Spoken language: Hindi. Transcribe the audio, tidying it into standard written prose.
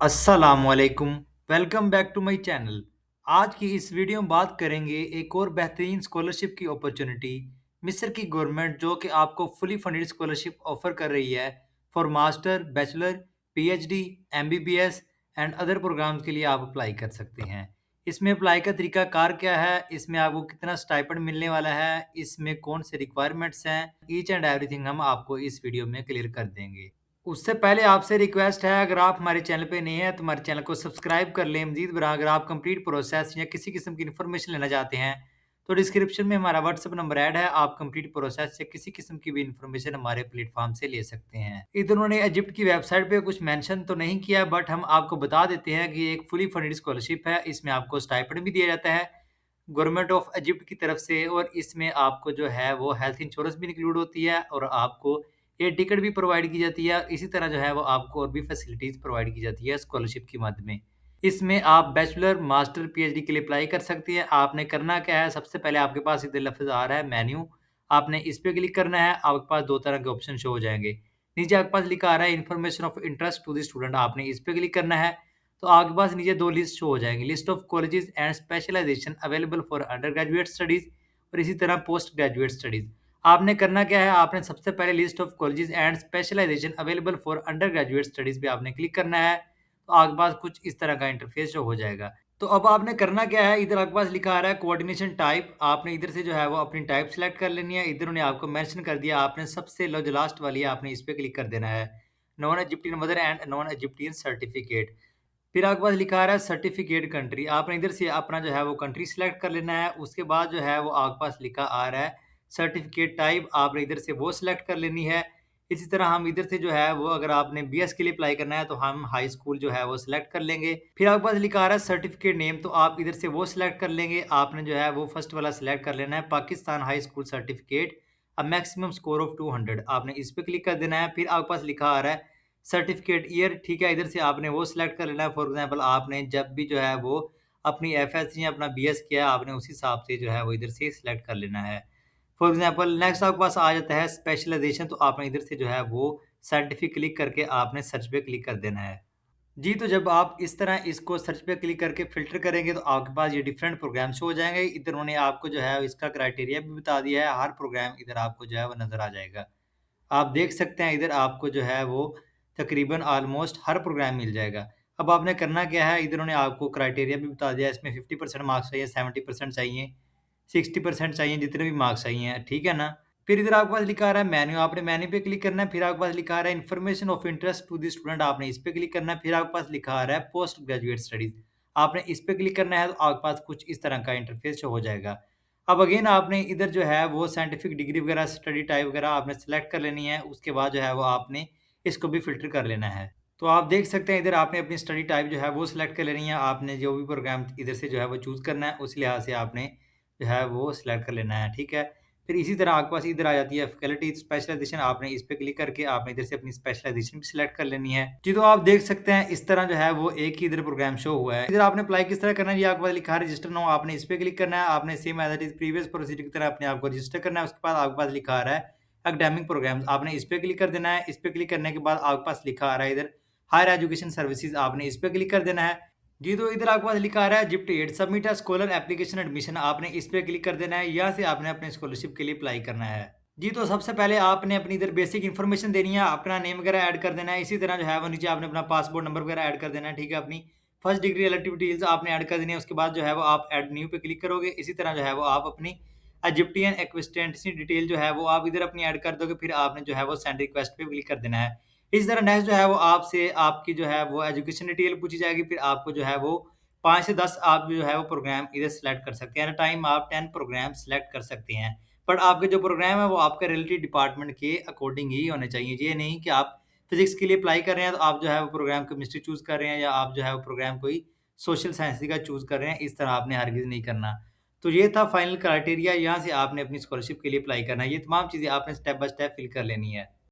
अस्सलामुअलैकुम। Welcome back to my channel. आज की इस वीडियो में बात करेंगे एक और बेहतरीन स्कॉलरशिप की अपॉर्चुनिटी। मिस्र की गवर्नमेंट जो कि आपको फुली फंडेड स्कॉलरशिप ऑफर कर रही है for master, bachelor, PhD, MBBS and other programmes के लिए आप अप्लाई कर सकते हैं। इसमें अप्लाई का तरीका कार क्या है, इसमें आपको कितना स्टाइपेंड मिलने वाला है, इसमें कौन से रिक्वायरमेंट्स हैं, ईच एंड एवरीथिंग हम आपको इस वीडियो में क्लियर कर देंगे। उससे पहले आपसे रिक्वेस्ट है, अगर आप हमारे चैनल पे नए हैं तो हमारे चैनल को सब्सक्राइब कर लें। मज़ीद बरआं अगर आप कंप्लीट प्रोसेस या किसी किस्म की इन्फॉर्मेशन लेना चाहते हैं तो डिस्क्रिप्शन में हमारा व्हाट्सएप नंबर ऐड है। आप कंप्लीट प्रोसेस या किसी किस्म की भी इन्फॉर्मेशन हमारे प्लेटफॉर्म से ले सकते हैं। इधर उन्होंने इजिप्ट की वेबसाइट पे कुछ मेंशन तो नहीं किया, बट हम आपको बता देते हैं कि एक फुली फंडेड स्कॉलरशिप है। इसमें आपको स्टाइपेंड भी दिया जाता है गवर्नमेंट ऑफ इजिप्ट की तरफ से, और इसमें आपको जो है वो हेल्थ इंश्योरेंस भी इंक्लूड होती है और आपको एयर टिकट भी प्रोवाइड की जाती है। इसी तरह जो है वो आपको और भी फैसिलिटीज़ प्रोवाइड की जाती है स्कॉलरशिप के मद में। इसमें आप बैचलर, मास्टर, पीएचडी के लिए अप्लाई कर सकती हैं। आपने करना क्या है, सबसे पहले आपके पास इधर लफ्ज़ आ रहा है मेन्यू, आपने इस पे क्लिक करना है। आपके पास 2 तरह के ऑप्शन शो हो जाएँगे। नीचे आपके पास लिखा आ रहा है information of interest to the student, आपने इस पे क्लिक करना है। तो आपके पास नीचे 2 लिस्ट शो हो जाएँगी, list of colleges and specialisation available for undergraduate studies और इसी तरह पोस्ट ग्रेजुएट स्टडीज़। आपने करना क्या है, आपने सबसे पहले list of colleges and specialisation available for undergraduate studies पे आपने क्लिक करना है। तो आपके पास कुछ इस तरह का इंटरफेस शो हो जाएगा। तो अब आपने करना क्या है, इधर आपके पास लिखा आ रहा है कोऑर्डिनेशन टाइप, आपने इधर से जो है वो अपनी टाइप सेलेक्ट कर लेनी है। इधर उन्होंने आपको मेंशन कर दिया, आपने सबसे लो जो लास्ट वाली है आपने इस पे क्लिक कर देना है, non Egyptian mother and non Egyptian certificate. फिर आपके पास लिखा आ रहा है सर्टिफिकेट कंट्री, आपने इधर से अपना जो है वो कंट्री सिलेक्ट कर लेना है। उसके बाद जो है वो आपके पास लिखा आ रहा है सर्टिफिकेट टाइप, आपने इधर से वो सिलेक्ट कर लेनी है। इसी तरह हम इधर से जो है वो अगर आपने बीएस के लिए अप्लाई करना है तो हम हाई स्कूल जो है वो सिलेक्ट कर लेंगे। फिर आपके पास लिखा आ रहा है सर्टिफिकेट नेम, तो आप इधर से वो सिलेक्ट कर लेंगे। आपने जो है वो फर्स्ट वाला सिलेक्ट कर लेना है, Pakistan high school certificate, a maximum score of 200, आपने इस पे क्लिक कर देना है। फिर आपके पास लिखा आ रहा है सर्टिफिकेट ईयर, ठीक है, इधर से आपने वो सिलेक्ट कर लेना है। फॉर एग्जांपल आपने जब भी जो है वो अपनी एफएससी या अपना बीएस किया, आपने उस हिसाब से जो है वो इधर से सिलेक्ट कर लेना है। फॉर एग्जांपल नेक्स्ट आपके पास आ जाता है स्पेशलाइजेशन, तो आपने इधर से जो है वो साइंटिफिक क्लिक करके आपने सर्च पे क्लिक कर देना है। जी, तो जब आप इस तरह इसको सर्च पे क्लिक करके फ़िल्टर करेंगे तो आपके पास ये डिफरेंट प्रोग्राम शो हो जाएँगे। इधर उन्होंने आपको जो है इसका क्राइटेरिया भी बता दिया है, हर प्रोग्राम इधर आपको जो है वो नज़र आ जाएगा। आप देख सकते हैं इधर आपको जो है वो तकरीबन ऑलमोस्ट हर प्रोग्राम मिल जाएगा। अब आपने करना क्या है, इधर उन्होंने आपको क्राइटेरिया भी बता दिया है, इसमें 50% मार्क्स चाहिए, 70% चाहिए, 60% चाहिए, जितने भी मार्क्स चाहिए, ठीक है ना? फिर इधर आपके पास लिखा आ रहा है मेन्यू, आपने मेन्यू पे क्लिक करना है। फिर आपके पास लिखा आ रहा है information of interest to the student, आपने इस पे क्लिक करना है। फिर आपके पास लिखा आ रहा है पोस्ट ग्रेजुएट स्टडीज़, आपने इस पे क्लिक करना है। तो आपके पास कुछ इस तरह का इंटरफेस शो हो जाएगा। अब अगेन आपने इधर जो है वो साइंटिफिक डिग्री वगैरह, स्टडी टाइप वगैरह आपने सेलेक्ट कर लेनी है। उसके बाद जो है वो आपने इसको भी फ़िल्टर कर लेना है। तो आप देख सकते हैं इधर आपने अपनी स्टडी टाइप जो है वो सिलेक्ट कर लेनी है। आपने जो भी प्रोग्राम इधर से जो है वो चूज़ करना है, उस लिहाज से आपने जो है वो सिलेक्ट कर लेना है, ठीक है? फिर इसी तरह आपके पास इधर आ जाती है फैकल्टी स्पेशलाइज़ेशन, आपने इस पे क्लिक करके आपने इधर से अपनी स्पेशलाइज़ेशन भी सिलेक्ट कर लेनी है। जी, तो आप देख सकते हैं इस तरह जो है वो एक ही इधर प्रोग्राम शो हुआ है। इधर आपने अप्लाई किस तरह करना है, ये आपके पास लिखा है रजिस्टर नाउ, आपने इस पे क्लिक करना है। आपने same as it is previous procedure की तरह अपने आप को रजिस्टर करना है। उसके बाद आपके पास लिखा आ रहा है एकेडमिक प्रोग्राम्स, आपने इस पे क्लिक कर देना है। इस पे क्लिक करने के बाद आपके पास लिखा आ रहा है इधर हायर एजुकेशन सर्विसेज़, आपने इस पे क्लिक कर देना है। जी, तो इधर आपके पास लिखा आ रहा है जिप्ट एड submit a scholar application admission, आपने इस पे क्लिक कर देना है। यहाँ से आपने अपने स्कॉलरशिप के लिए अप्लाई करना है। जी, तो सबसे पहले आपने अपनी इधर बेसिक इन्फॉर्मेशन देनी है, अपना नेम वगैरह ऐड कर देना है। इसी तरह जो है वो नीचे आपने अपना पासपोर्ट नंबर वगैरह ऐड कर देना है, ठीक है? अपनी फर्स्ट डिग्री रिलेटिव डिटेल्स आपने ऐड कर देनी है। उसके बाद जो है वो आप ऐड न्यू पे क्लिक करोगे। इसी तरह जो है वो आप अपनी इजिप्टियन एक्विस्टेंसी डिटेल जो है वो आप इधर अपनी ऐड कर दोगे। फिर आपने जो है वो सेंड रिक्वेस्ट पे क्लिक कर देना है। इसी तरह नेक्स्ट जो है वो आपसे आपकी जो है वो एजुकेशन डिटेल पूछी जाएगी। फिर आपको जो है वो 5 से 10 आप जो है वो प्रोग्राम इधर सेलेक्ट कर सकते हैं। एट अ टाइम आप 10 प्रोग्राम सेलेक्ट कर सकते हैं। बट आपके जो प्रोग्राम है वो आपके रिलेटेड डिपार्टमेंट के अकॉर्डिंग ही होने चाहिए। ये नहीं कि आप फिज़िक्स के लिए अप्लाई कर रहे हैं तो आप जो है वो प्रोग्राम केमिस्ट्री चूज़ कर रहे हैं, या आप जो है वो प्रोग्राम कोई सोशल साइंस का चूज़ कर रहे हैं। इस तरह आपने हरगिज़ नहीं करना। तो ये था फाइनल क्राइटेरिया, यहाँ से आपने अपनी स्कॉलरशिप के लिए अप्लाई करना है। ये तमाम चीज़ें आपने स्टेप बाय स्टेप फिल कर लेनी है।